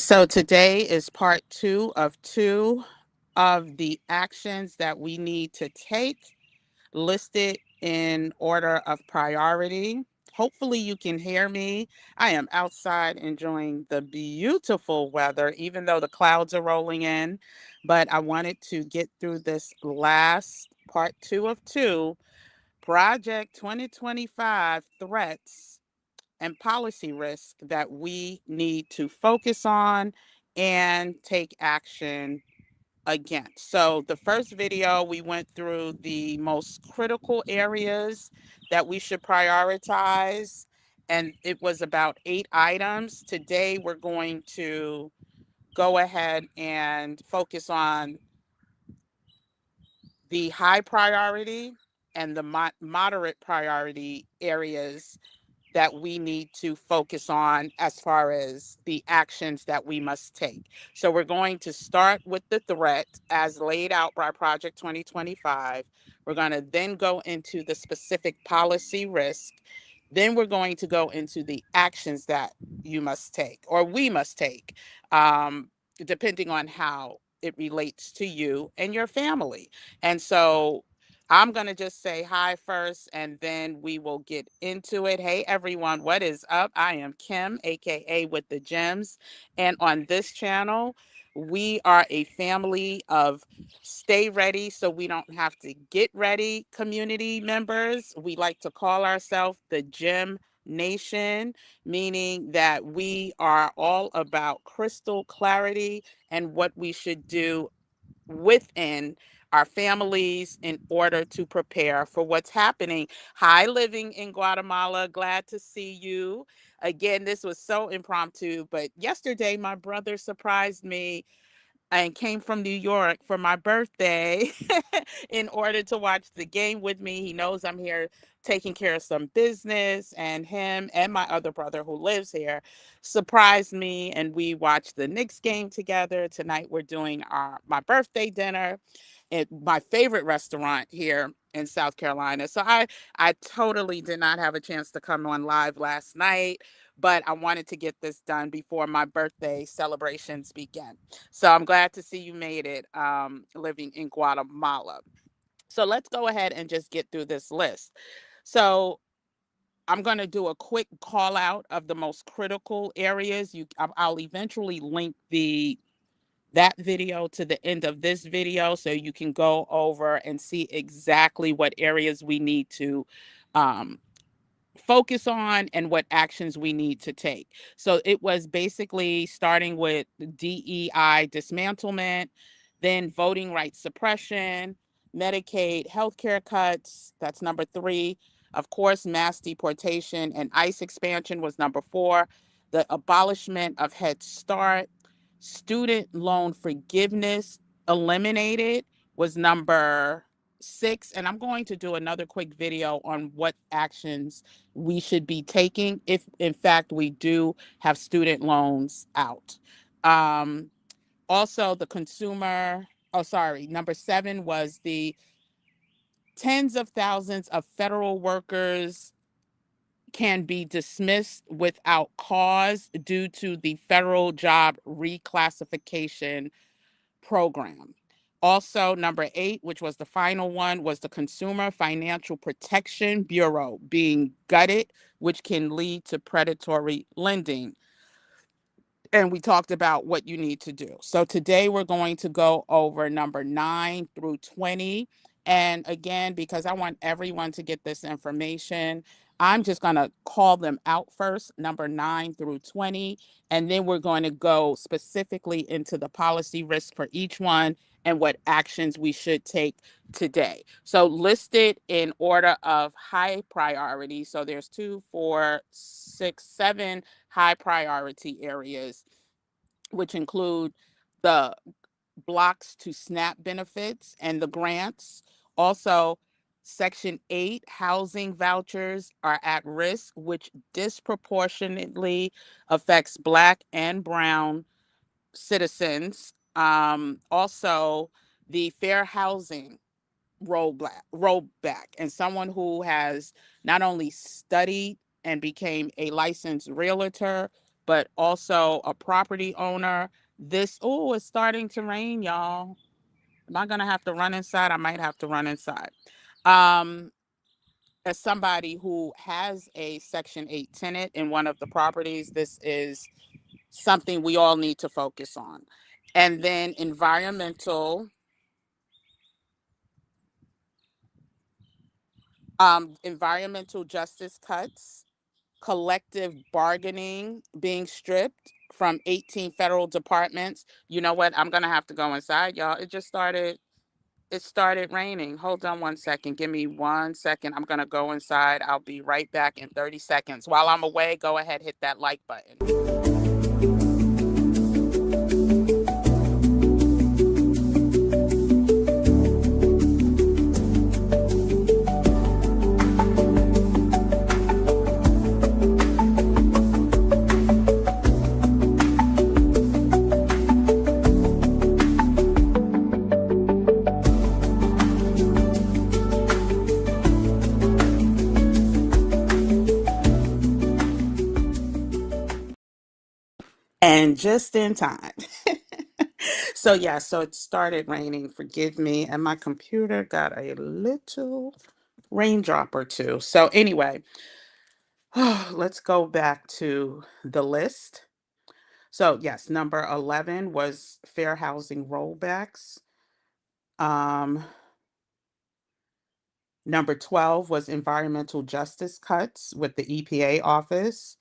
So today is part two of the actions that we need to take, listed in order of priority. Hopefully, you can hear me. I am outside enjoying the beautiful weather, even though the clouds are rolling in. But I wanted to get through this last part two of two, Project 2025 threats and policy risk that we need to focus on and take action against. So, the first video, we went through the most critical areas that we should prioritize, and it was about 8 items. Today, we're going to go ahead and focus on the high priority and the moderate priority areas that we need to focus on as far as the actions that we must take. So we're going to start with the threat as laid out by Project 2025. We're going to then go into the specific policy risk. Then we're going to go into the actions that you must take or we must take, depending on how it relates to you and your family. And so I'm going to just say hi first and then we will get into it. Hey, everyone, what is up? I am Kim, AKA with the Gems. And on this channel, we are a family of stay ready so we don't have to get ready community members. We like to call ourselves the Gem Nation, meaning that we are all about crystal clarity and what we should do within our families in order to prepare for what's happening. Hi, living in Guatemala. Glad to see you. Again, this was so impromptu, but yesterday my brother surprised me and came from New York for my birthday in order to watch the game with me. He knows I'm here taking care of some business, and him and my other brother who lives here surprised me, and we watched the Knicks game together. Tonight we're doing my birthday dinner at my favorite restaurant here in South Carolina. So I totally did not have a chance to come on live last night, but I wanted to get this done before my birthday celebrations begin. So I'm glad to see you made it, living in Guatemala. So let's go ahead and just get through this list. So I'm going to do a quick call out of the most critical areas. I'll eventually link that video to the end of this video so you can go over and see exactly what areas we need to um, focus on and what actions we need to take. So it was basically starting with DEI dismantlement, then voting rights suppression, Medicaid healthcare cuts. That's number 3. Of course, mass deportation and ICE expansion was number 4. The abolishment of Head Start, student loan forgiveness eliminated was number 6. And I'm going to do another quick video on what actions we should be taking if, in fact, we do have student loans out. Um, Also, the consumer, oh, sorry, number 7 was the tens of thousands of federal workers can be dismissed without cause due to the federal job reclassification program. Also, number 8, which was the final one, was the Consumer Financial Protection Bureau being gutted, which can lead to predatory lending. And we talked about what you need to do. So today we're going to go over number 9 through 20. And again, because I want everyone to get this information, I'm just going to call them out first, number 9 through 20. And then we're going to go specifically into the policy risk for each one and what actions we should take today. So listed in order of high priority. So there's 2, 4, 6, 7 high priority areas, which include the blocks to SNAP benefits and the grants. Also, Section 8 housing vouchers are at risk, which disproportionately affects Black and Brown citizens. Also, the fair housing rollback, and someone who has not only studied and became a licensed realtor, but also a property owner. This, oh, it's starting to rain, y'all. Am I going to have to run inside? I might have to run inside. Um, as somebody who has a Section 8 tenant in one of the properties, this is something we all need to focus on. And then environmental justice cuts, collective bargaining being stripped from 18 federal departments. You know what? I'm going to have to go inside, y'all. It started raining. Hold on one second. Give me 1 second. I'm going to go inside. I'll be right back in 30 seconds. While I'm away, go ahead, hit that like button. And just in time. So yeah, so it started raining. Forgive me. And my computer got a little raindrop or two. So anyway, let's go back to the list. So yes, number 11 was fair housing rollbacks. Um, Number 12 was environmental justice cuts with the EPA office,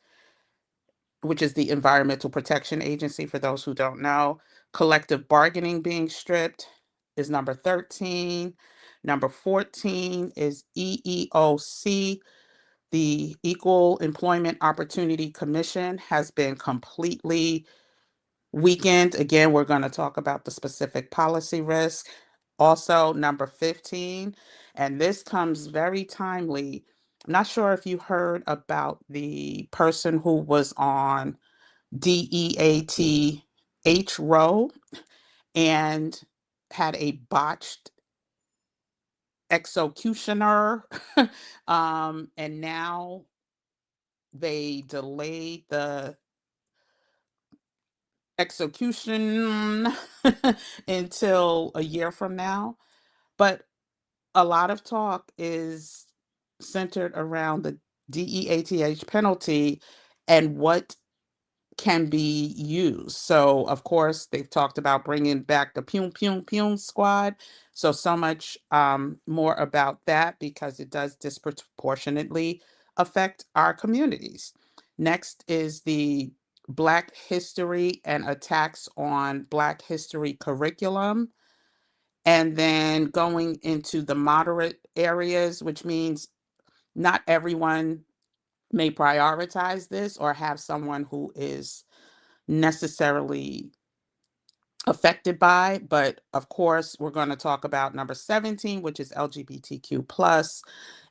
which is the Environmental Protection Agency for those who don't know. Collective bargaining being stripped is number 13. Number 14 is EEOC. The Equal Employment Opportunity Commission has been completely weekend. Again, we're going to talk about the specific policy risk. Also, number 15, and this comes very timely. I'm not sure if you heard about the person who was on DEATH row and had a botched executioner. And now they delayed the execution until a year from now. But a lot of talk is centered around the DEATH penalty and what can be used. So, of course, they've talked about bringing back the Pum Pum Pum squad. So much more about that because it does disproportionately affect our communities. Next is the Black History and attacks on Black History curriculum. And then going into the moderate areas, which means not everyone may prioritize this or have someone who is necessarily affected by, but of course, we're going to talk about number 17, which is LGBTQ plus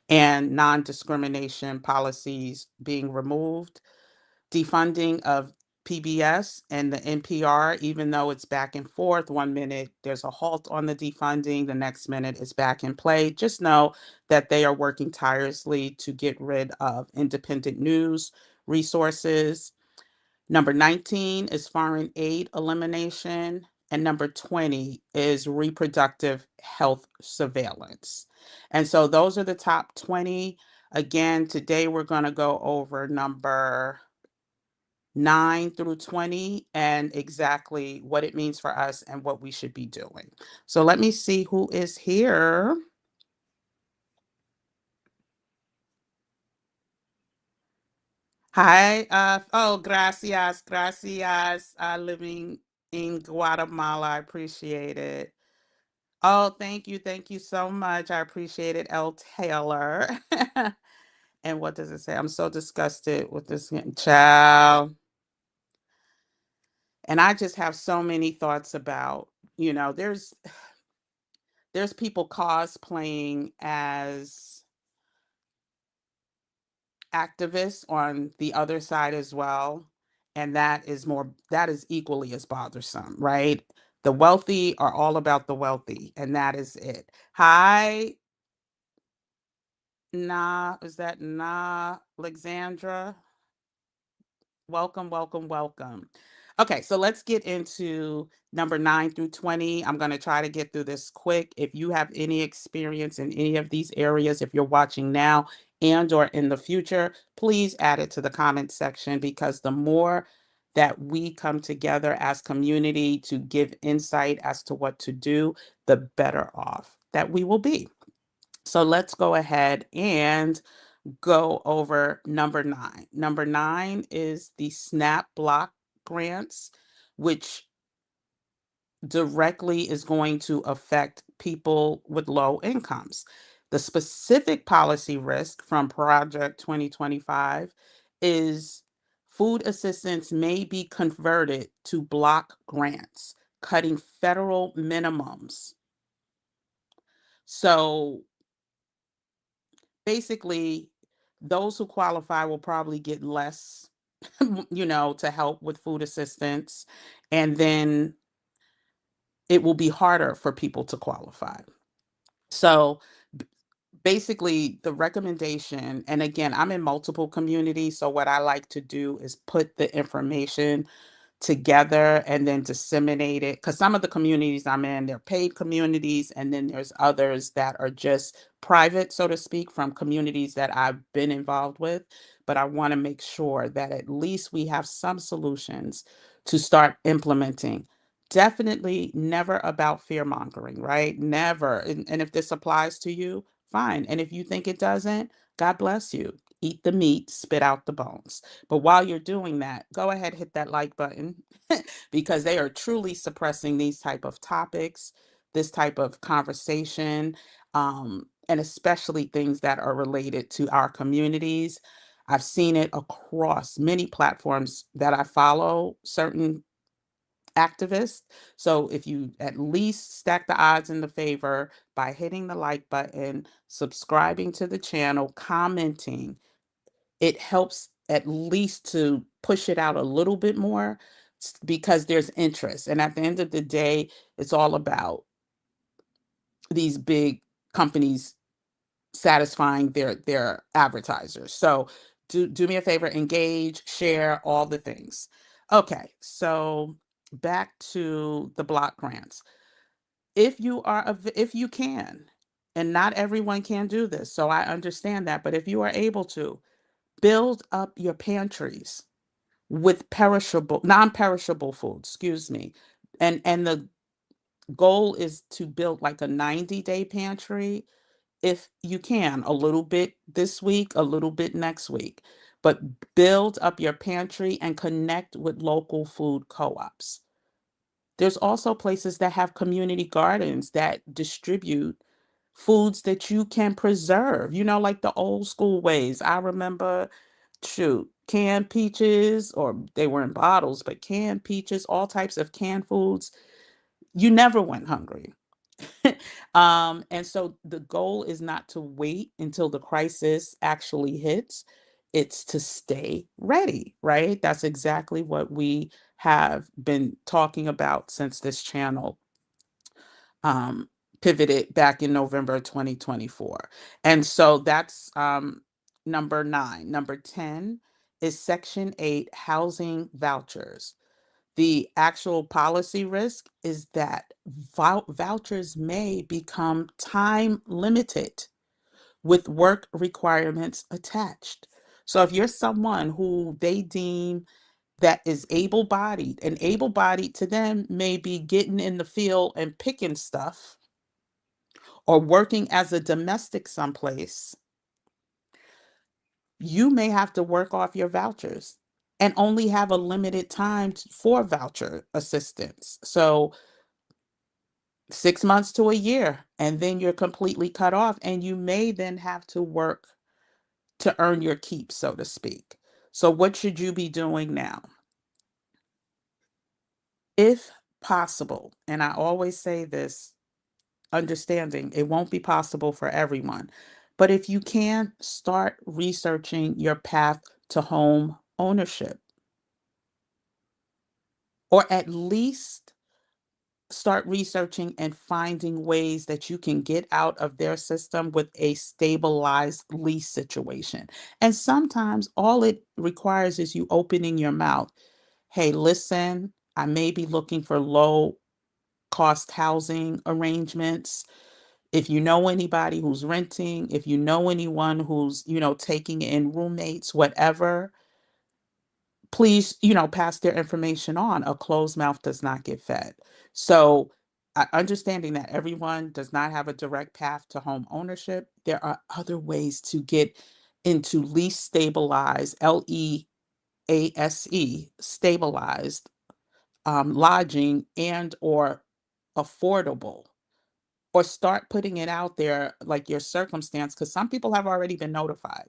and non-discrimination policies being removed, defunding of PBS and the NPR, even though it's back and forth. 1 minute there's a halt on the defunding, the next minute it's back in play. Just know that they are working tirelessly to get rid of independent news resources. Number 19 is foreign aid elimination. And number 20 is reproductive health surveillance. And so those are the top 20. Again, today we're going to go over number 9 through 20 and exactly what it means for us and what we should be doing. So let me see who is here. Hi. Oh, gracias, gracias. Living in Guatemala. I appreciate it. Oh, thank you so much. I appreciate it, L. Taylor. And what does it say? I'm so disgusted with this child. And I just have so many thoughts about, there's people cosplaying as activists on the other side as well. And that is equally as bothersome, right? The wealthy are all about the wealthy, and that is it. Hi, is that Alexandra? Welcome, welcome, welcome. Okay, so let's get into number 9 through 20. I'm going to try to get through this quick. If you have any experience in any of these areas, if you're watching now and or in the future, please add it to the comment section, because the more that we come together as community to give insight as to what to do, the better off that we will be. So let's go ahead and go over number 9. Number 9 is the SNAP block grants, which directly is going to affect people with low incomes. The specific policy risk from Project 2025 is food assistance may be converted to block grants, cutting federal minimums. So basically, those who qualify will probably get less, to help with food assistance. And then it will be harder for people to qualify. So b- basically, the recommendation, and again, I'm in multiple communities. So what I like to do is put the information together and then disseminate it, because some of the communities I'm in, they're paid communities, and then there's others that are just private, so to speak, from communities that I've been involved with. But I want to make sure that at least we have some solutions to start implementing. Definitely never about fear mongering, right? Never. And if this applies to you, fine. And if you think it doesn't, God bless you. Eat the meat, spit out the bones. But while you're doing that, go ahead, hit that like button, because they are truly suppressing these type of topics, this type of conversation, and especially things that are related to our communities. I've seen it across many platforms that I follow certain activists. So if you at least stack the odds in the favor by hitting the like button, subscribing to the channel, commenting, it helps at least to push it out a little bit more, because there's interest. And at the end of the day, it's all about these big companies satisfying their advertisers. So do me a favor, engage, share, all the things. Okay, so back to the block grants. If you can, and not everyone can do this, so I understand that, but if you are able to, build up your pantries with non-perishable food, excuse me. And the goal is to build like a 90-day pantry if you can, a little bit this week, a little bit next week. But build up your pantry and connect with local food co-ops. There's also places that have community gardens that distribute foods that you can preserve, like the old school ways. I remember, shoot, canned peaches, or they were in bottles, but canned peaches, all types of canned foods. You never went hungry. And so the goal is not to wait until the crisis actually hits. It's to stay ready, right? That's exactly what we have been talking about since this channel um, pivoted back in November 2024. And so that's number 9. Number 10 is Section 8 housing vouchers. The actual policy risk is that vouchers may become time limited with work requirements attached. So if you're someone who they deem that is able-bodied, and able-bodied to them may be getting in the field and picking stuff, or working as a domestic someplace, you may have to work off your vouchers and only have a limited time for voucher assistance. So 6 months to a year, and then you're completely cut off, and you may then have to work to earn your keep, so to speak. So what should you be doing now? If possible, and I always say this, understanding it won't be possible for everyone, but if you can, start researching your path to home ownership, or at least start researching and finding ways that you can get out of their system with a stabilized lease situation. And sometimes all it requires is you opening your mouth. Hey, listen, I may be looking for low cost housing arrangements. If you know anybody who's renting, if you know anyone who's, taking in roommates, whatever, please, pass their information on. A closed mouth does not get fed. So, understanding that everyone does not have a direct path to home ownership, there are other ways to get into lease stabilized, stabilized lodging and or affordable, or start putting it out there like your circumstance, because some people have already been notified.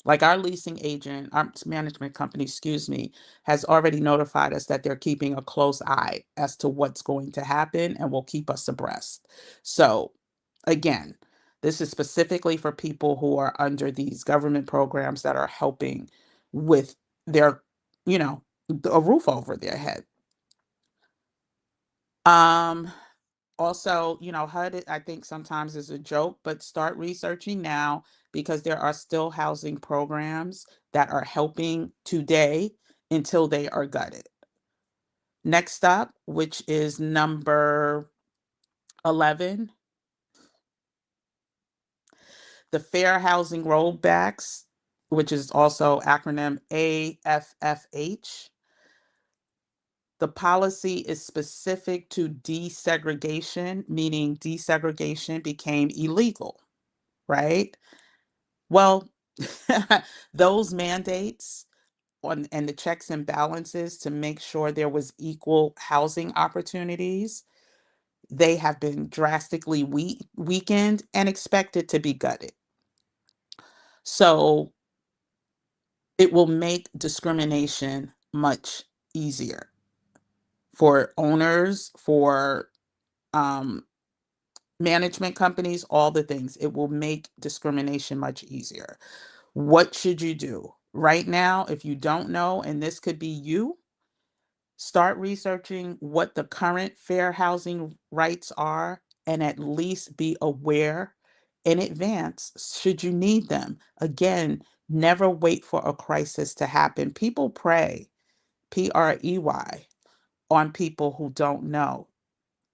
Like our leasing agent, our management company, excuse me, has already notified us that they're keeping a close eye as to what's going to happen and will keep us abreast. So, again, this is specifically for people who are under these government programs that are helping with their, you know, a roof over their head. Um, Also, HUD, I think sometimes is a joke, but start researching now because there are still housing programs that are helping today until they are gutted. Next up, which is number 11, the Fair Housing Rollbacks, which is also acronym AFFH. The policy is specific to desegregation, meaning desegregation became illegal, right? Well, those mandates and the checks and balances to make sure there was equal housing opportunities, they have been drastically weakened and expected to be gutted. So it will make discrimination much easier for owners, for um, management companies, all the things. It will make discrimination much easier. What should you do? Right now, if you don't know, and this could be you, start researching what the current fair housing rights are and at least be aware in advance should you need them. Again, never wait for a crisis to happen. People prey, PREY, on people who don't know.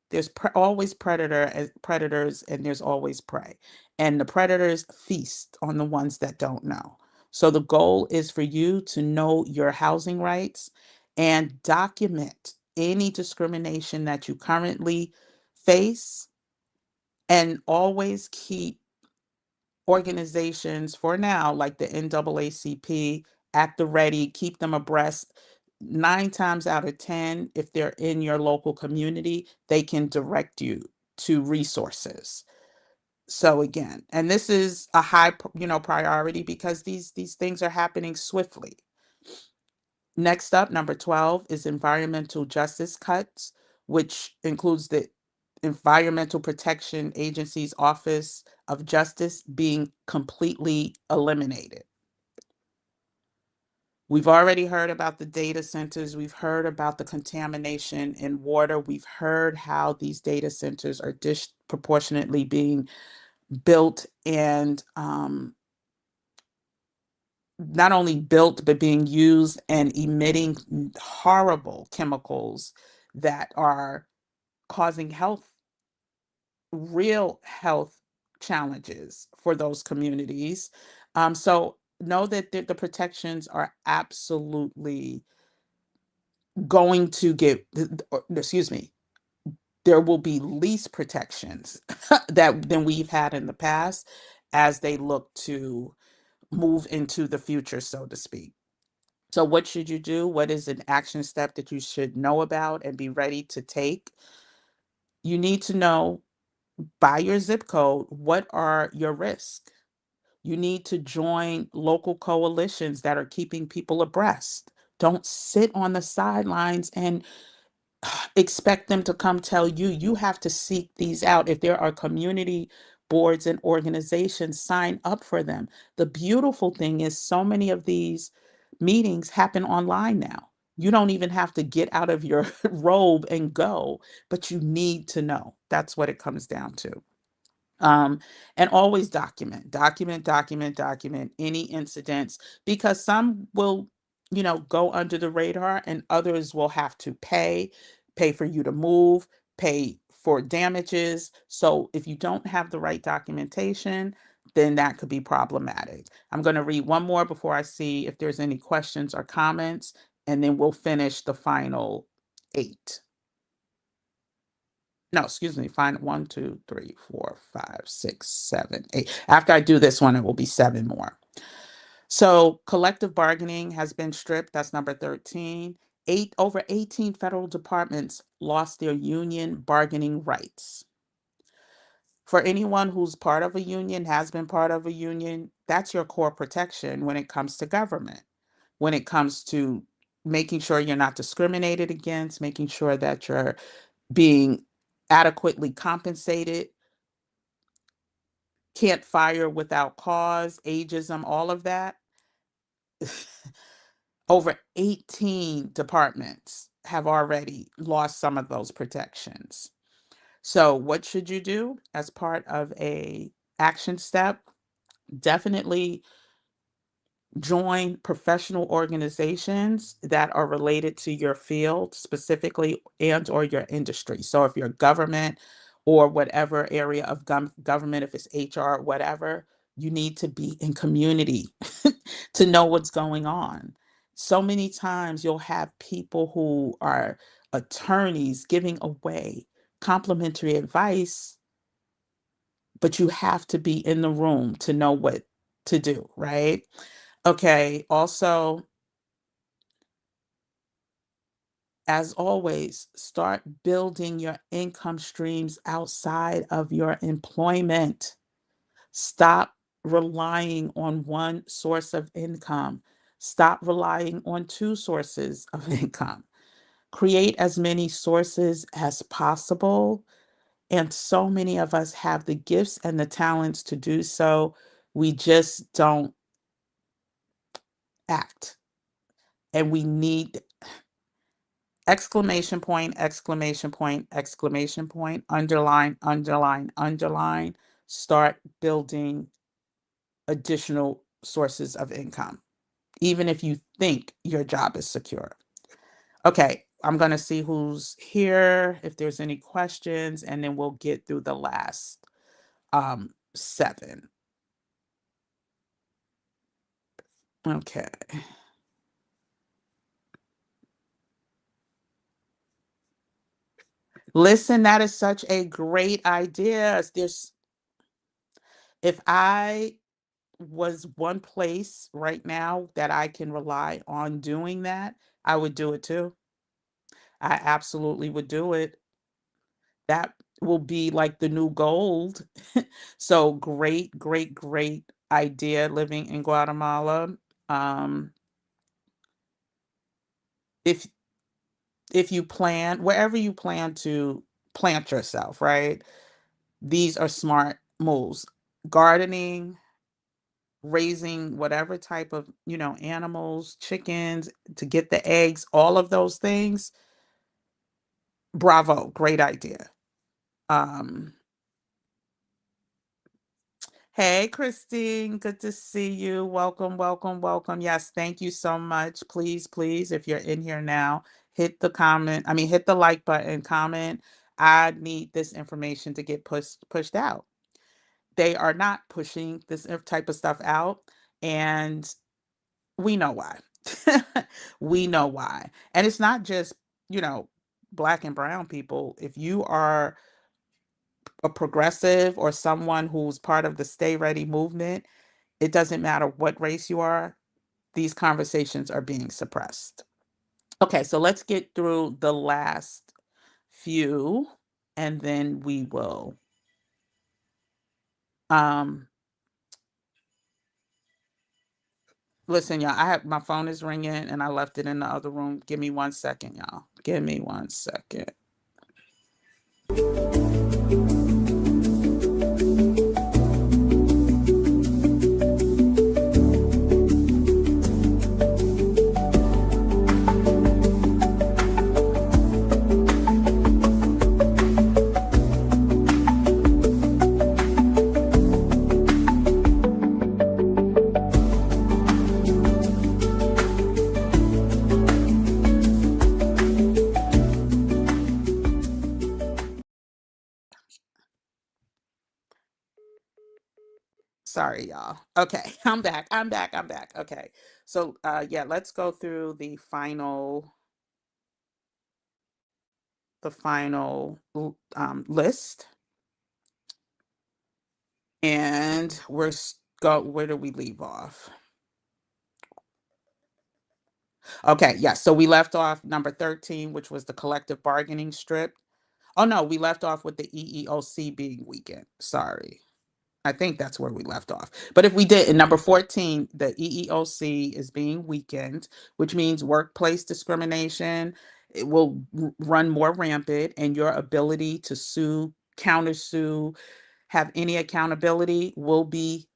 There's always predators, and there's always prey. And the predators feast on the ones that don't know. So the goal is for you to know your housing rights and document any discrimination that you currently face, and always keep organizations for now, like the NAACP, at the ready, keep them abreast. 9 times out of 10, if they're in your local community, they can direct you to resources. So again, and this is a high, priority because these things are happening swiftly. Next up, number 12 is environmental justice cuts, which includes the Environmental Protection Agency's Office of Justice being completely eliminated. We've already heard about the data centers. We've heard about the contamination in water. We've heard how these data centers are disproportionately being built and not only built, but being used and emitting horrible chemicals that are causing real health challenges for those communities. So know that the protections are absolutely going to get, excuse me, there will be least protections than we've had in the past as they look to move into the future, so to speak. So, what should you do? What is an action step that you should know about and be ready to take? You need to know by your zip code what are your risks. You need to join local coalitions that are keeping people abreast. Don't sit on the sidelines and expect them to come tell you. You have to seek these out. If there are community boards and organizations, sign up for them. The beautiful thing is so many of these meetings happen online now. You don't even have to get out of your robe and go, but you need to know. That's what it comes down to. Um, and always document any incidents, because some will, go under the radar, and others will have to pay for you to move, pay for damages. So if you don't have the right documentation, then that could be problematic. I'm going to read one more before I see if there's any questions or comments, and then we'll finish the final 8. No, excuse me, fine. 1, 2, 3, 4, 5, 6, 7, 8. After I do this one, it will be 7 more. So collective bargaining has been stripped. That's number 13. Over 18 federal departments lost their union bargaining rights. For anyone who's part of a union, has been part of a union, that's your core protection when it comes to government, when it comes to making sure you're not discriminated against, making sure that you're being adequately compensated, can't fire without cause, ageism, all of that. Over 18 departments have already lost some of those protections. So what should you do as part of a action step? Definitely join professional organizations that are related to your field specifically, and or your industry. So if you're government or whatever area of government, if it's HR, whatever, you need to be in community to know what's going on. So many times you'll have people who are attorneys giving away complimentary advice, but you have to be in the room to know what to do, right? Okay, also, as always, start building your income streams outside of your employment. Stop relying on one source of income. Stop relying on two sources of income. Create as many sources as possible. And so many of us have the gifts and the talents to do so. We just don't act. And we need exclamation point, exclamation point, exclamation point, underline, underline, underline. Start building additional sources of income, even if you think your job is secure. Okay, I'm going to see who's here, if there's any questions, and then we'll get through the last 7. Okay. Listen, that is such a great idea. If I was one place right now that I can rely on doing that, I would do it too. I absolutely would do it. That will be like the new gold. So great, great, great idea living in Guatemala. Um, if if you plan, wherever you plan to plant yourself, right? These are smart moves. Gardening, raising whatever type of, animals, chickens, to get the eggs, all of those things. Bravo, great idea. Um, hey, Christine, good to see you. Welcome, welcome, welcome. Yes, thank you so much. Please, please, if you're in here now, hit the like button, comment. I need this information to get pushed out. They are not pushing this type of stuff out, and we know why. We know why. And it's not just, you know, black and brown people. If you are a progressive or someone who's part of the Stay Ready movement, it doesn't matter what race you are, these conversations are being suppressed. Okay, so let's get through the last few, and then we will um listen, y'all. I have my phone is ringing and I left it in the other room. Give me 1 second, y'all. Give me 1 second. Sorry, y'all. Okay, I'm back. I'm back. I'm back. Okay. So, yeah, let's go through list, and where do we leave off? Okay, yeah. So we left off number 13, which was the collective bargaining strip. Oh no, we left off with the EEOC being weakened. Sorry. I think that's where we left off. But if we did in number 14, the EEOC is being weakened, which means workplace discrimination. It will run more rampant, and your ability to sue, countersue, have any accountability will be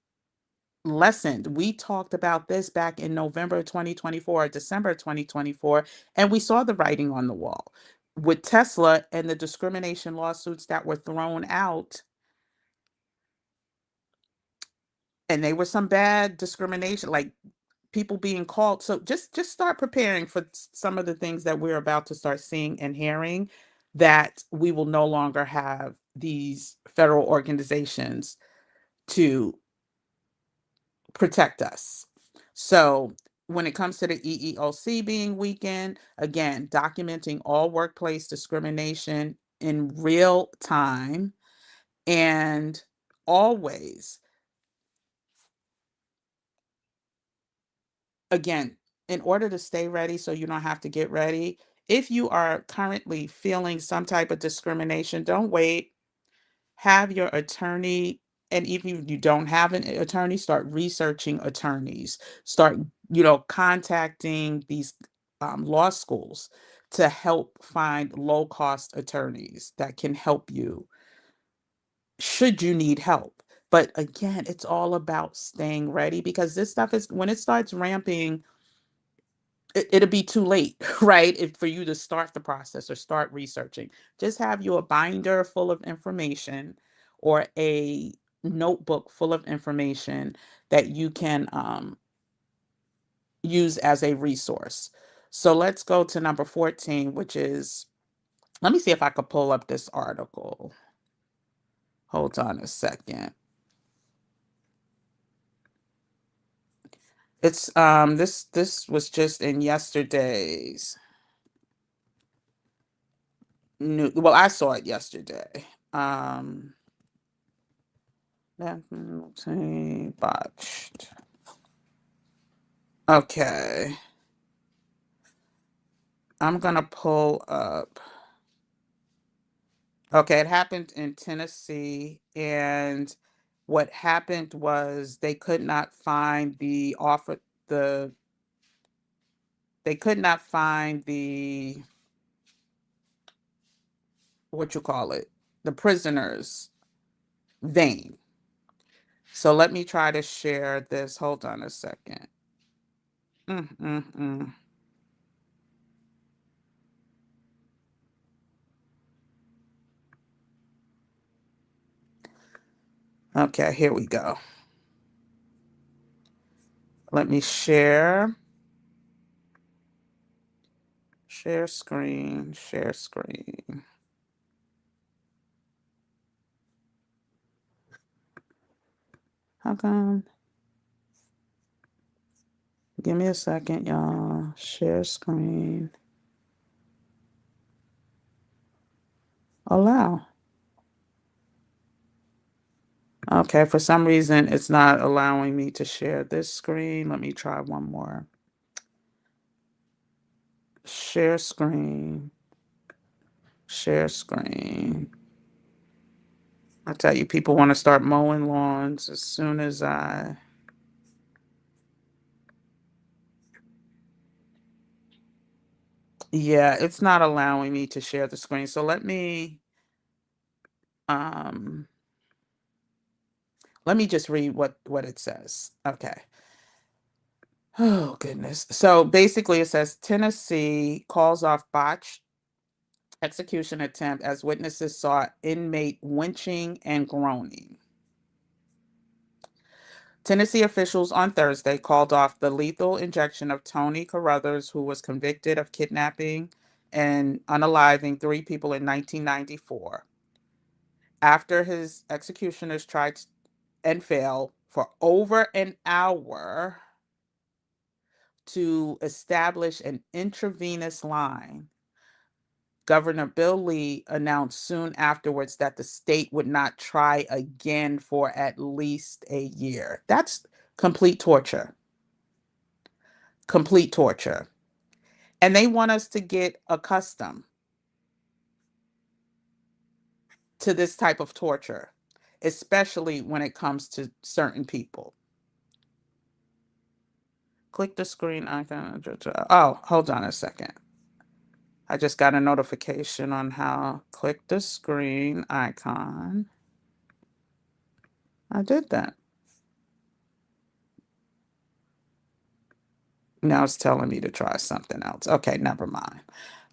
lessened. We talked about this back in November 2024, December 2024, and we saw the writing on the wall with Tesla and the discrimination lawsuits that were thrown out, and they were some bad discrimination, like people being called. So just start preparing for some of the things that we're about to start seeing and hearing, that we will no longer have these federal organizations to protect us. So when it comes to the EEOC being weakened, again, documenting all workplace discrimination in real time, and always, again, in order to stay ready so you don't have to get ready, if you are currently feeling some type of discrimination, don't wait. Have your attorney, and even if you don't have an attorney, start researching attorneys. Start, contacting these law schools to help find low cost attorneys that can help you should you need help. But again, it's all about staying ready, because this stuff is, when it starts ramping, it'll be too late, right? If for you to start the process or start researching, just have you a binder full of information or a notebook full of information that you can use as a resource. So let's go to number 14, which is, let me see if I could pull up this article. Hold on a second. It's this was just in yesterday's new, well, I saw it yesterday. Definitely botched. Okay. I'm gonna pull up. Okay, it happened in Tennessee, and what happened was they could not find the they could not find the, what you call it, the prisoner's vein. So let me try to share this. Hold on a second. Mm, mm, mm. Okay, here we go. Let me share. Share screen, share screen. How come? Give me a second, y'all. Share screen. Allow. Okay, for some reason, it's not allowing me to share this screen. Let me try one more. Share screen. Share screen. I tell you, people want to start mowing lawns as soon as I. Yeah, it's not allowing me to share the screen. So um let me just read what it says. Okay. Oh goodness. So basically it says Tennessee calls off botched execution attempt as witnesses saw inmate winching and groaning. Tennessee officials on Thursday called off the lethal injection of Tony Carruthers, who was convicted of kidnapping and unaliving three people in 1994. After his executioners tried and failed for over an hour to establish an intravenous line. Governor Bill Lee announced soon afterwards that the state would not try again for at least a year. That's complete torture. Complete torture. And they want us to get accustomed to this type of torture, especially when it comes to certain people. Click the screen icon. Oh, hold on a second. I just got a notification on how click the screen icon. I did that. Now it's telling me to try something else. Okay, never mind.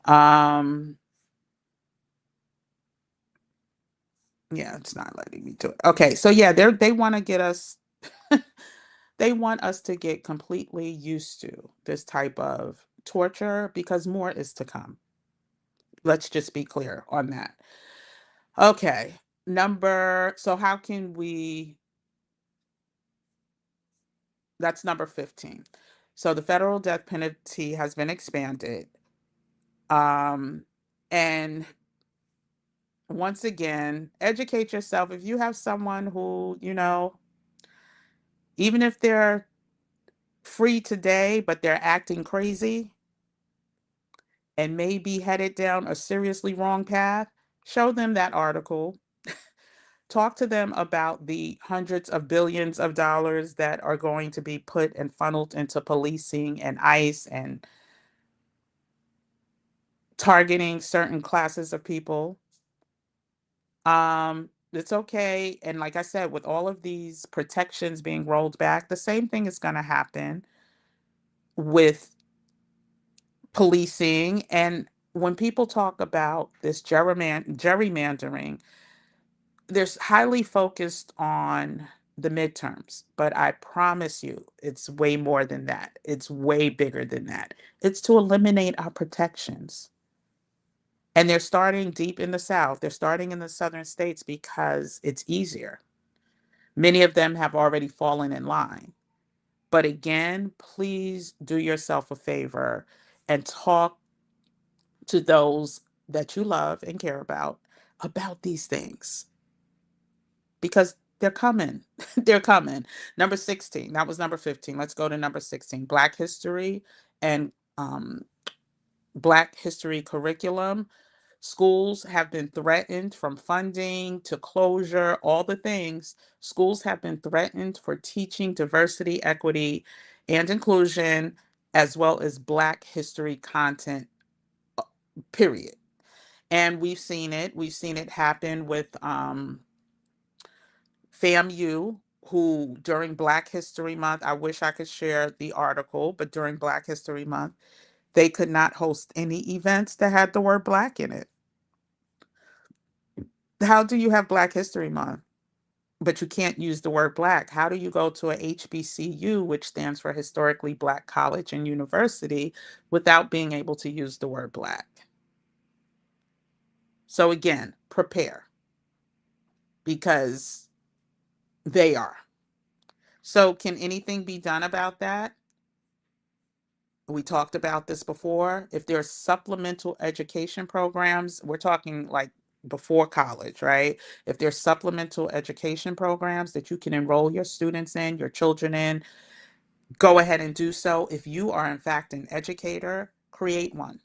Um, yeah, it's not letting me do it. Okay, so yeah, they want to get us they want us to get completely used to this type of torture because more is to come. Let's just be clear on that. Okay. So how can we that's number 15. So the federal death penalty has been expanded. Um, and once again, educate yourself. If you have someone who, even if they're free today, but they're acting crazy and may be headed down a seriously wrong path, show them that article. Talk to them about the hundreds of billions of dollars that are going to be put and funneled into policing and ICE and targeting certain classes of people. It's okay. And like I said, with all of these protections being rolled back, the same thing is going to happen with policing. And when people talk about this gerrymandering, there's highly focused on the midterms, but I promise you, it's way more than that. It's way bigger than that. It's to eliminate our protections. And they're starting deep in the South. They're starting in the southern states because it's easier. Many of them have already fallen in line. But again, please do yourself a favor and talk to those that you love and care about these things because they're coming. They're coming. Number 16, that was number 15. Let's go to number 16. Black history and Black history curriculum. Schools have been threatened from funding to closure, all the things. Schools have been threatened for teaching diversity, equity, and inclusion, as well as Black history content, period. And we've seen it. We've seen it happen with FAMU, who during Black History Month, I wish I could share the article, but during Black History Month, they could not host any events that had the word Black in it. How do you have Black History Month, but you can't use the word Black? How do you go to a HBCU, which stands for Historically Black College and University, without being able to use the word Black? So again, prepare because they are. So can anything be done about that? We talked about this before. If there's supplemental education programs, we're talking like before college, right? If there's supplemental education programs that you can enroll your students in, your children in, go ahead and do so. If you are, in fact, an educator, create one.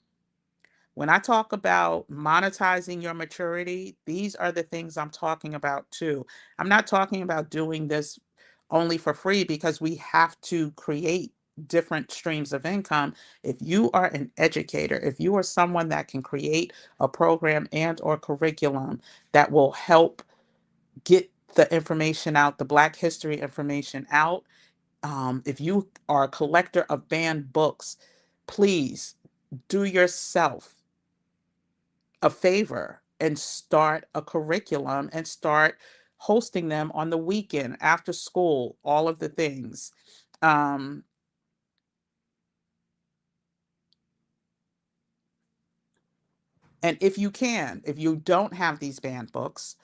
When I talk about monetizing your maturity, these are the things I'm talking about too. I'm not talking about doing this only for free because we have to create different streams of income. If you are an educator, if you are someone that can create a program and or curriculum that will help get the information out, the Black history information out, if you are a collector of banned books, please do yourself a favor and start a curriculum and start hosting them on the weekend, after school, all of the things. Um, and if you can, if you don't have these banned books,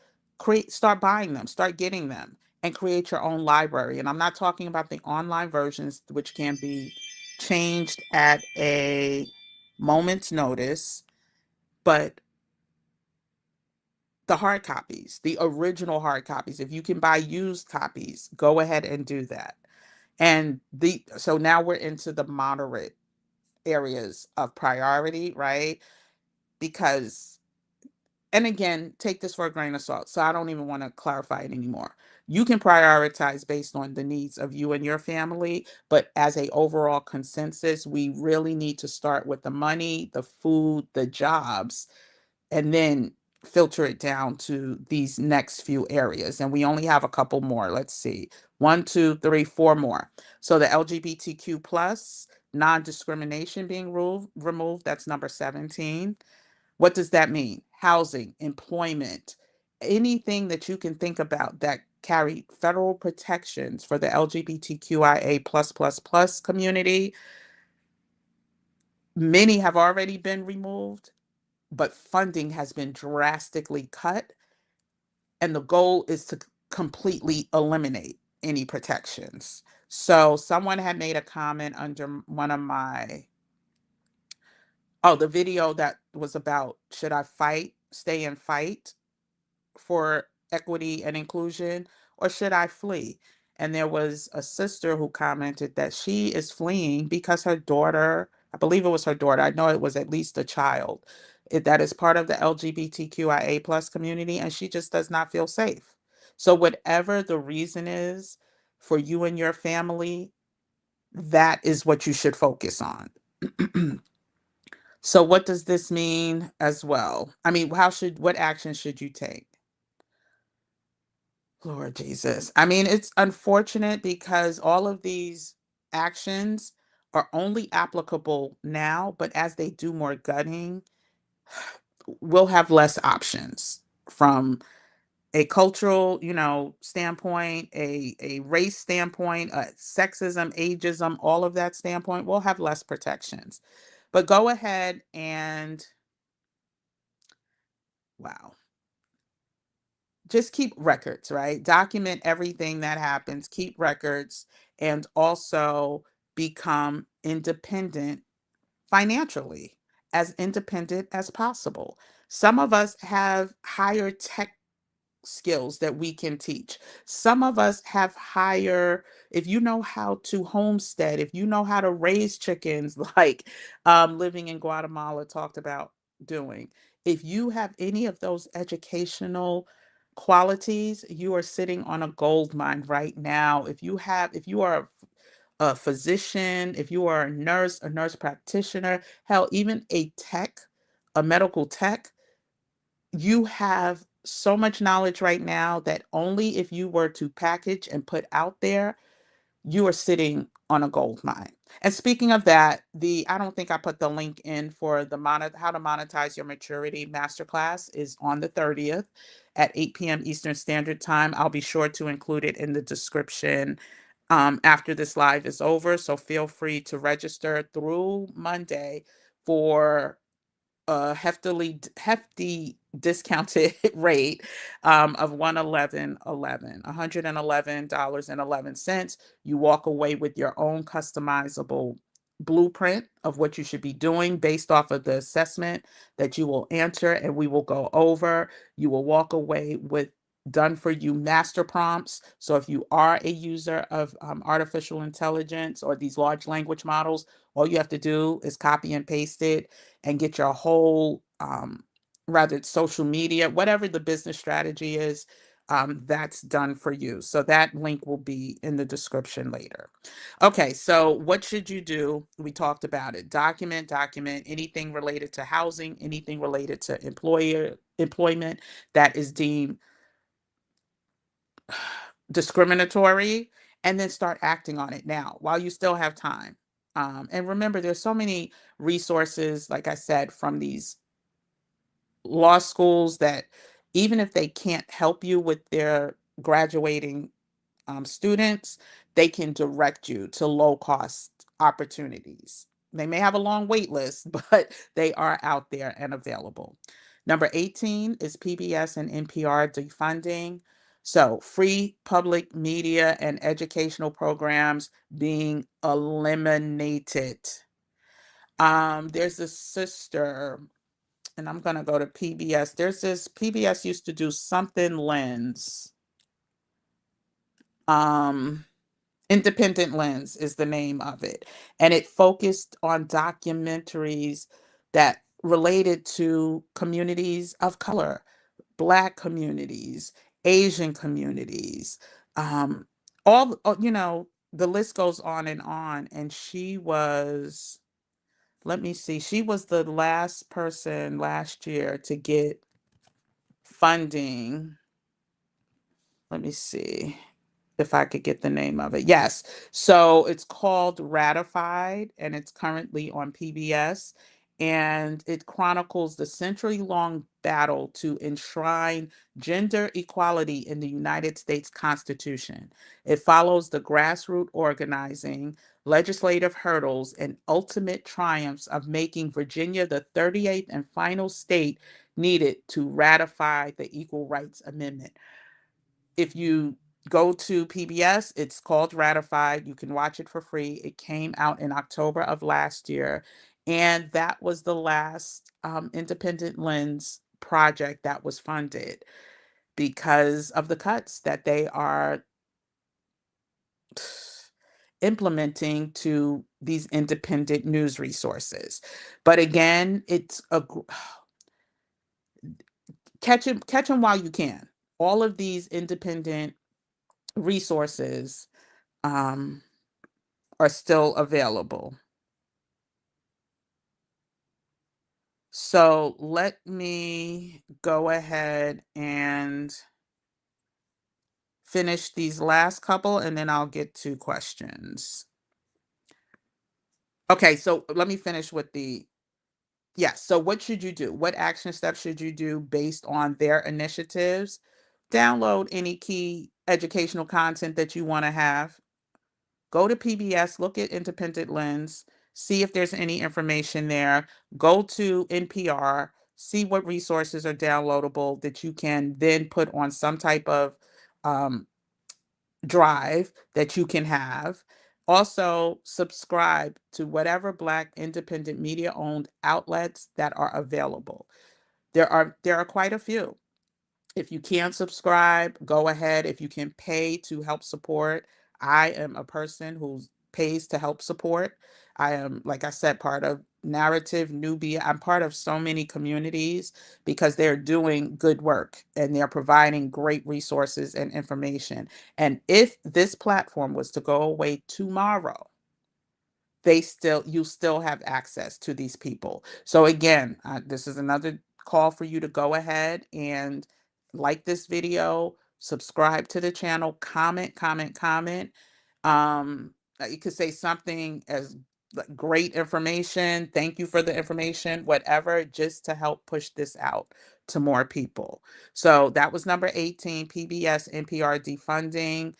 start buying them, start getting them. and create your own library. And I'm not talking about the online versions, which can be changed at a moment's notice, but the hard copies, the original hard copies. If you can buy used copies, go ahead and do that. And so now we're into the moderate areas of priority, right? Because, and again, take this for a grain of salt. So I don't even want to clarify it anymore. You can prioritize based on the needs of you and your family, but as a overall consensus, we really need to start with the money, the food, the jobs, and then filter it down to these next few areas. And we only have a couple more. Let's see. One, two, three, four more. So the LGBTQ plus non-discrimination being removed, that's number 17. What does that mean? Housing, employment, anything that you can think about that carry federal protections for the LGBTQIA plus community. Many have already been removed, but funding has been drastically cut. And the goal is to completely eliminate any protections. So someone had made a comment under one of my, oh, the video that was about, should I fight, stay and fight for equity and inclusion, or should I flee? And there was a sister who commented that she is fleeing because her daughter, I believe it was her daughter, I know it was at least a child, that is part of the LGBTQIA plus community, and she just does not feel safe. So whatever the reason is for you and your family, that is what you should focus on. So what does this mean as well? I mean, what action should you take? Lord Jesus. I mean, it's unfortunate because all of these actions are only applicable now, but as they do more gutting, we'll have less options from a cultural, standpoint, a race standpoint, a sexism, ageism, all of that standpoint, we'll have less protections. But go ahead and wow. Just keep records, right? Document everything that happens, keep records, and also become independent financially, as independent as possible. Some of us have higher tech skills that we can teach. Some of us have higher, if you know how to homestead, if you know how to raise chickens, like living in Guatemala talked about doing. If you have any of those educational qualities, you are sitting on a gold mine right now. If you are a physician, if you are a nurse practitioner, hell, even a medical tech, you have so much knowledge right now that only if you were to package and put out there, you are sitting on a gold mine. And speaking of that, I don't think I put the link in for the how to monetize your maturity masterclass is on the 30th at 8 p.m. Eastern Standard Time. I'll be sure to include it in the description after this live is over. So feel free to register through Monday for a hefty discounted rate of 111.11. You walk away with your own customizable blueprint of what you should be doing based off of the assessment that you will answer and we will go over. You will walk away with done for you master prompts. So if you are a user of artificial intelligence or these large language models, all you have to do is copy and paste it and get your whole, rather it's social media, whatever the business strategy is, that's done for you. So that link will be in the description later. Okay, so what should you do? We talked about it. Document anything related to housing, anything related to employment that is deemed discriminatory, and then start acting on it now while you still have time. And remember, there's so many resources, like I said, from these law schools that even if they can't help you with their graduating students, they can direct you to low cost opportunities. They may have a long wait list, but they are out there and available. Number 18 is PBS and NPR defunding. So, free public media and educational programs being eliminated. There's a sister, and I'm going to go to PBS. There's this PBS used to do something lens. Um, Independent Lens is the name of it. And it focused on documentaries that related to communities of color, Black communities, Asian communities, um, the list goes on and on. And she was, let me see, she was the last person last year to get funding. Let me see if I could get the name of it. Yes. So it's called Ratified, and it's currently on PBS. And it chronicles the century-long battle to enshrine gender equality in the United States Constitution. It follows the grassroots organizing, legislative hurdles, and ultimate triumphs of making Virginia the 38th and final state needed to ratify the Equal Rights Amendment. If you go to PBS, it's called Ratified. You can watch it for free. It came out in October of last year. And that was the last Independent Lens project that was funded because of the cuts that they are implementing to these independent news resources. But again, it's a catch them while you can. All of these independent resources um, are still available. So let me go ahead and finish these last couple, and then I'll get to questions. Okay, so let me finish with the yes. So what should you do? What action steps should you do based on their initiatives? Download any key educational content that you want to have. Go to PBS, look at Independent Lens, see if there's any information there. Go to NPR, see what resources are downloadable that you can then put on some type of um, drive that you can have. Also, subscribe to whatever Black independent media owned outlets that are available. There are quite a few. If you can't subscribe, go ahead. If you can pay to help support, I am a person who pays to help support. I am, like I said, part of Narrative Nubia. I'm part of so many communities because they're doing good work and they're providing great resources and information. And if this platform was to go away tomorrow, you still have access to these people. So again, this is another call for you to go ahead and like this video, subscribe to the channel, comment. You could say something as like great information, thank you for the information, whatever, just to help push this out to more people. So that was number 18, PBS NPR defunding.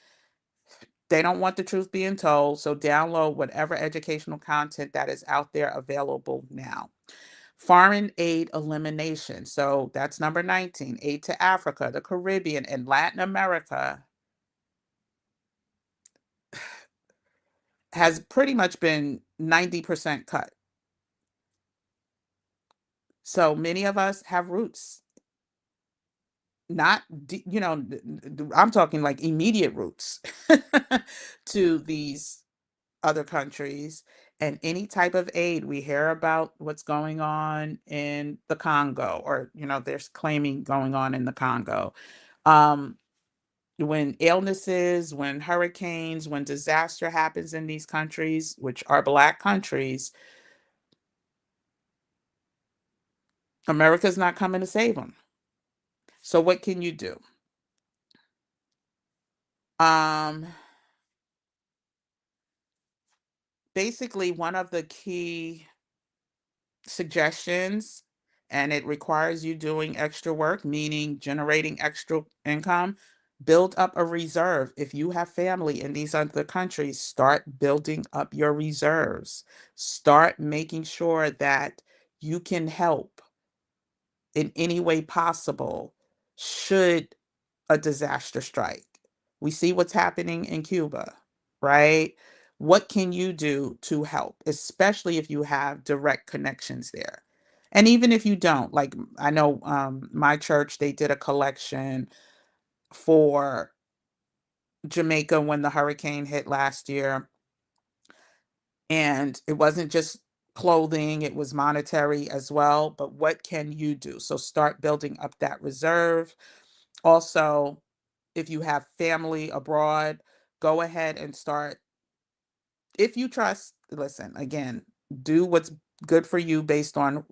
They don't want the truth being told, so download whatever educational content that is out there available now. Foreign aid elimination. So that's number 19. Aid to Africa, the Caribbean, and Latin America has pretty much been 90% cut. So many of us have roots, not, I'm talking like immediate roots to these other countries, and any type of aid. We hear about what's going on in the Congo, or there's claiming going on in the Congo. um when illnesses, when hurricanes, when disaster happens in these countries, which are Black countries, America's not coming to save them. So what can you do? um Basically, one of the key suggestions, and it requires you doing extra work, meaning generating extra income. Build up a reserve. If you have family in these other countries, start building up your reserves. Start making sure that you can help in any way possible should a disaster strike. We see what's happening in Cuba, right? What can you do to help, especially if you have direct connections there? And even if you don't, like I know my church, they did a collection for Jamaica when the hurricane hit last year. And it wasn't just clothing, it was monetary as well. But what can you do? So start building up that reserve. Also, if you have family abroad, go ahead and start. If you trust, listen, again, do what's good for you based on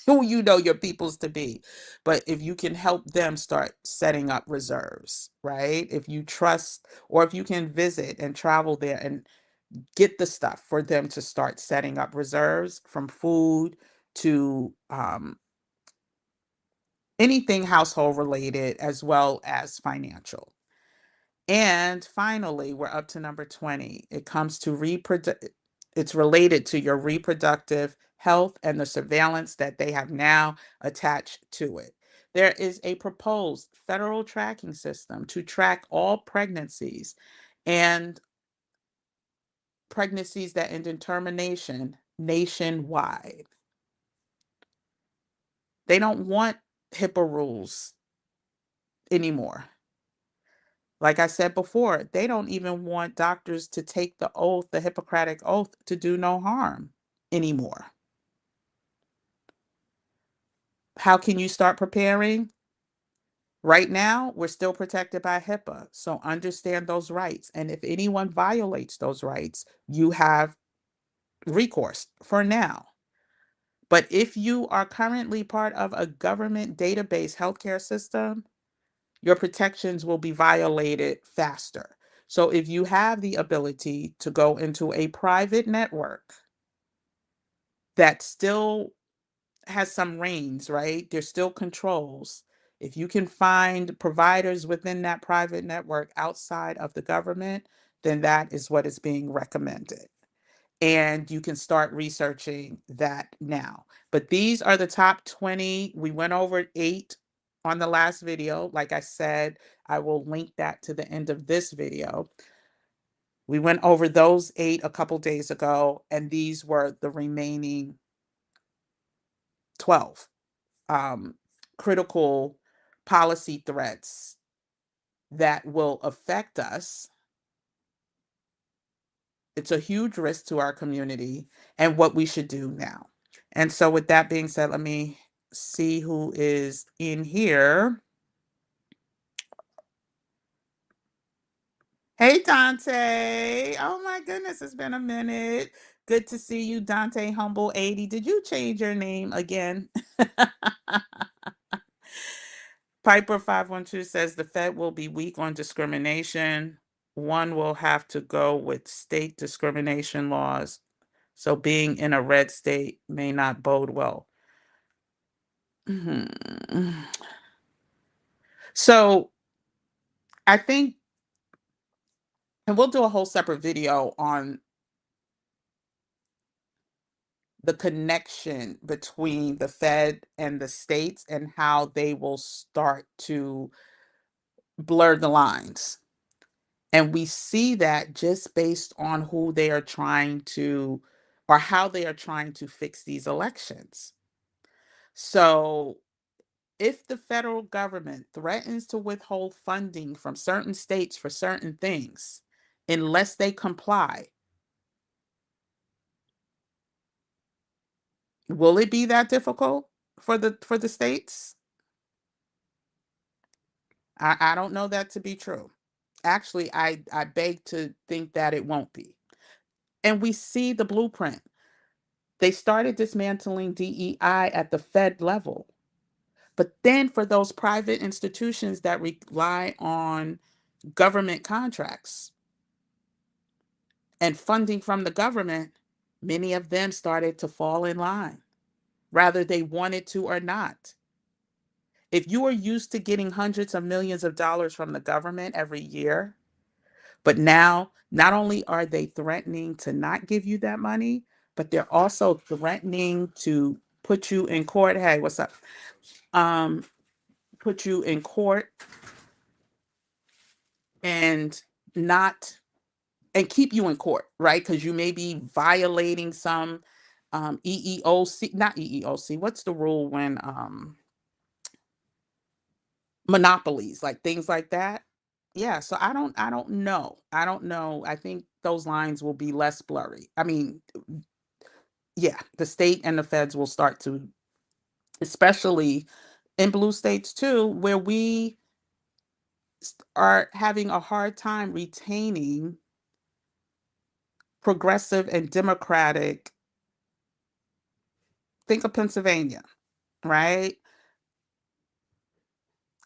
who you know your peoples to be. But if you can help them start setting up reserves, right? If you trust, or if you can visit and travel there and get the stuff for them to start setting up reserves, from food to anything household related as well as financial. And finally, we're up to number 20. It comes to it's related to your reproductive health and the surveillance that they have now attached to it. There is a proposed federal tracking system to track all pregnancies and pregnancies that end in termination nationwide. They don't want HIPAA rules anymore. Like I said before, they don't even want doctors to take the oath, the Hippocratic oath, to do no harm anymore. How can you start preparing? Right now, we're still protected by HIPAA. So understand those rights. And if anyone violates those rights, you have recourse for now. But if you are currently part of a government database healthcare system, your protections will be violated faster. So if you have the ability to go into a private network that still has some reins, right? There's still controls. If you can find providers within that private network outside of the government, then that is what is being recommended. And you can start researching that now. But these are the top 20. We went over 8 on the last video. Like I said, I will link that to the end of this video. We went over those 8 a couple days ago, and these were the remaining 12 critical policy threats that will affect us. It's a huge risk to our community and what we should do now. And so, with that being said, let me see who is in here. Hey, Dante. Oh my goodness, it's been a minute. Good to see you, Dante Humble 80. Did you change your name again? Piper 512 says the Fed will be weak on discrimination. One will have to go with state discrimination laws. So being in a red state may not bode well. Mhm. So I think, and we'll do a whole separate video on the connection between the Fed and the states and how they will start to blur the lines. And we see that just based on who they are trying to, or how they are trying to fix these elections. So if the federal government threatens to withhold funding from certain states for certain things, unless they comply, will it be that difficult for the states? I don't know that to be true. Actually, I beg to think that it won't be. And we see the blueprint. They started dismantling DEI at the Fed level. But then for those private institutions that rely on government contracts and funding from the government, many of them started to fall in line, whether they wanted to or not. If you are used to getting hundreds of millions of dollars from the government every year, but now not only are they threatening to not give you that money, but they're also threatening to put you in court. Hey, what's up? Um, put you in court and not and keep you in court, right? Because you may be violating some EEOC, not EEOC. What's the rule when monopolies, like things like that? Yeah, so I don't know. I don't know. I think those lines will be less blurry. I mean, yeah, the state and the feds will start to, especially in blue states too, where we are having a hard time retaining progressive and democratic. Think of Pennsylvania, right?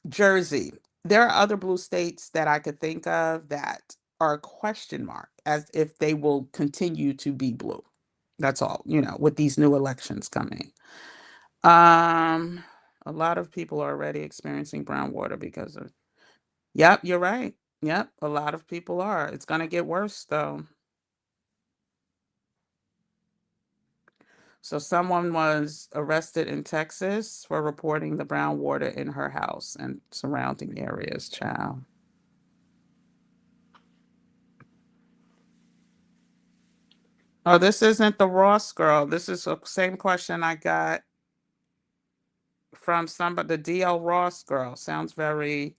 Jersey. There are other blue states that I could think of that are a question mark as if they will continue to be blue. That's all, with these new elections coming. Um, a lot of people are already experiencing brown water because of, yep, you're right. Yep, a lot of people are. It's going to get worse though. So someone was arrested in Texas for reporting the brown water in her house and surrounding areas, child. Oh, this isn't the Ross girl. This is the same question I got from somebody, the DL Ross girl. Sounds very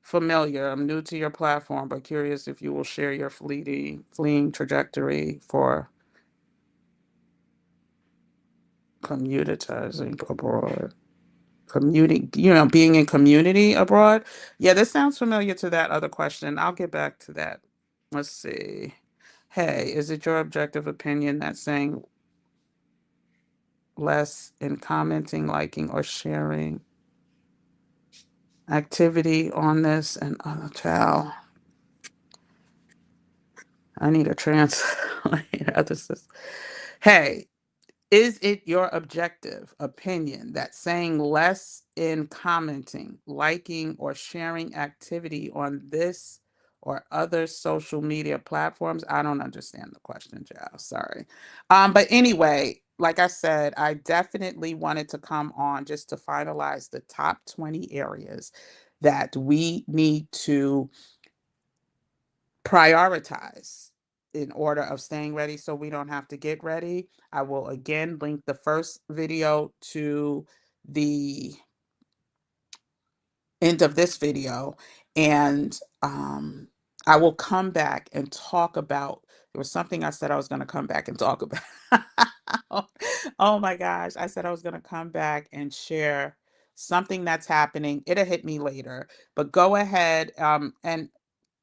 familiar. I'm new to your platform, but curious if you will share your fleeing trajectory for communitizing abroad. Commuting, being in community abroad. Yeah, this sounds familiar to that other question. I'll get back to that. Let's see. Hey, is it your objective opinion that saying less in commenting, liking, or sharing activity on this and other child? I need a translator. Hey, is it your objective opinion that saying less in commenting, liking, or sharing activity on this or other social media platforms? I don't understand the question, Giles. Sorry. But anyway, like I said, I definitely wanted to come on just to finalize the top 20 areas that we need to prioritize in order of staying ready so we don't have to get ready. I will again link the first video to the end of this video, and I will come back and talk about, there was something I said I was going to come back and talk about. Oh my gosh, I said I was going to come back and share something that's happening. It'll hit me later, but go ahead, and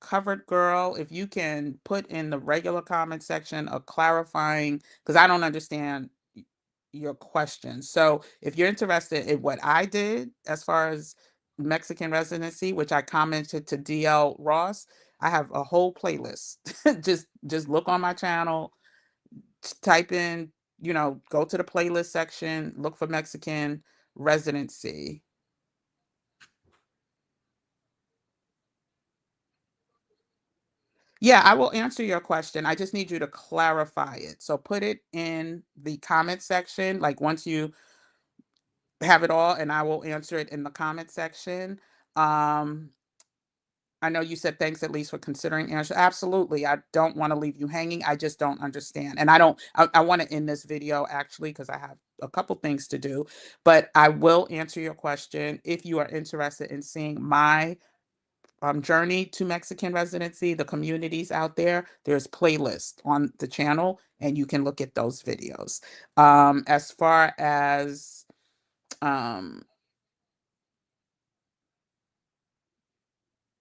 covered girl, if you can put in the regular comment section a clarifying, because I don't understand your question. So if you're interested in what I did as far as Mexican residency, which I commented to DL Ross, I have a whole playlist. Just look on my channel, type in, go to the playlist section, look for Mexican residency. Yeah, I will answer your question. I just need you to clarify it. So put it in the comment section, like once you have it all, and I will answer it in the comment section. Um, I know you said thanks at least for considering answer. Absolutely. I don't want to leave you hanging. I just don't understand. And I want to end this video actually because I have a couple things to do, but I will answer your question. If you are interested in seeing my journey to Mexican residency, the communities out there, there's playlists on the channel and you can look at those videos. As far as um,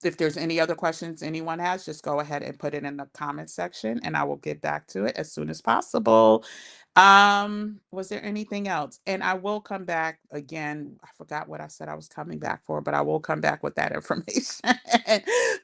if there's any other questions anyone has, just go ahead and put it in the comment section and I will get back to it as soon as possible. Was there anything else? And I will come back again. I forgot what I said I was coming back for, but I will come back with that information.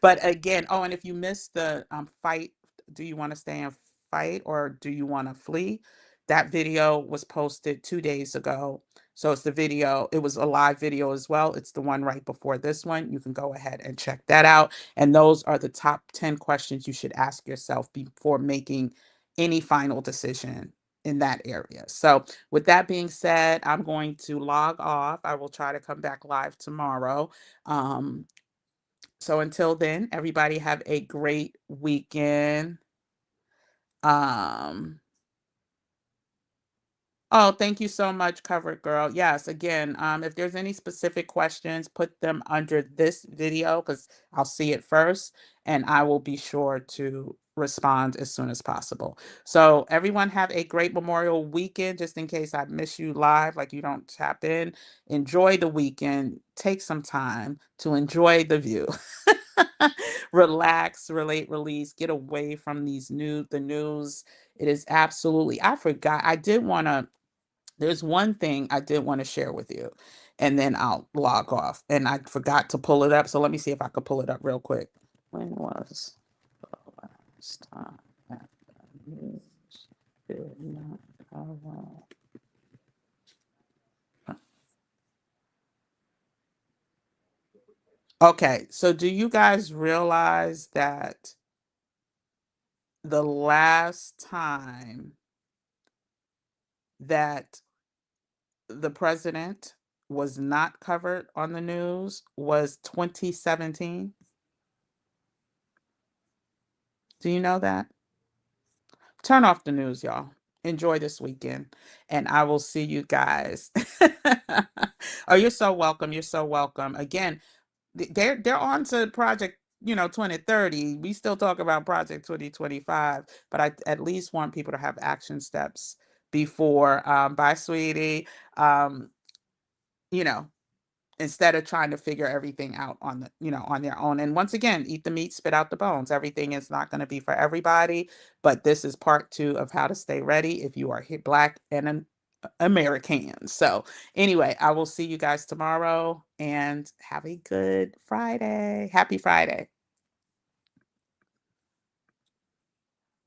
But again, oh, and if you missed the fight, do you want to stay and fight or do you want to flee? That video was posted 2 days ago. So it's the video, it was a live video as well. It's the one right before this one. You can go ahead and check that out. And those are the top 10 questions you should ask yourself before making any final decision in that area. So with that being said, I'm going to log off. I will try to come back live tomorrow. Um, So until then, everybody have a great weekend. Um, Oh, thank you so much, Covered Girl. Yes, again, if there's any specific questions, put them under this video because I'll see it first and I will be sure to respond as soon as possible. So everyone have a great Memorial weekend, just in case I miss you live, like you don't tap in. Enjoy the weekend. Take some time to enjoy the view. Relax, relate, release, get away from the news. It is absolutely, I forgot. There's one thing I did want to share with you, and then I'll log off. And I forgot to pull it up. So let me see if I could pull it up real quick. When was the last time that the news did not cover? Okay, so do you guys realize that the last time that the president was not covered on the news was 2017? Do you know that? Turn off the news, y'all. Enjoy this weekend, and I will see you guys. Oh, you're so welcome. You're so welcome. Again, they're on to project, 2030. We still talk about project 2025, but I at least want people to have action steps before. Bye, sweetie. Um, you know, instead of trying to figure everything out on their own. And once again, eat the meat, spit out the bones. Everything is not going to be for everybody, but this is part 2 of how to stay ready if you are Black and an American. So anyway, I will see you guys tomorrow and have a good Friday. Happy Friday.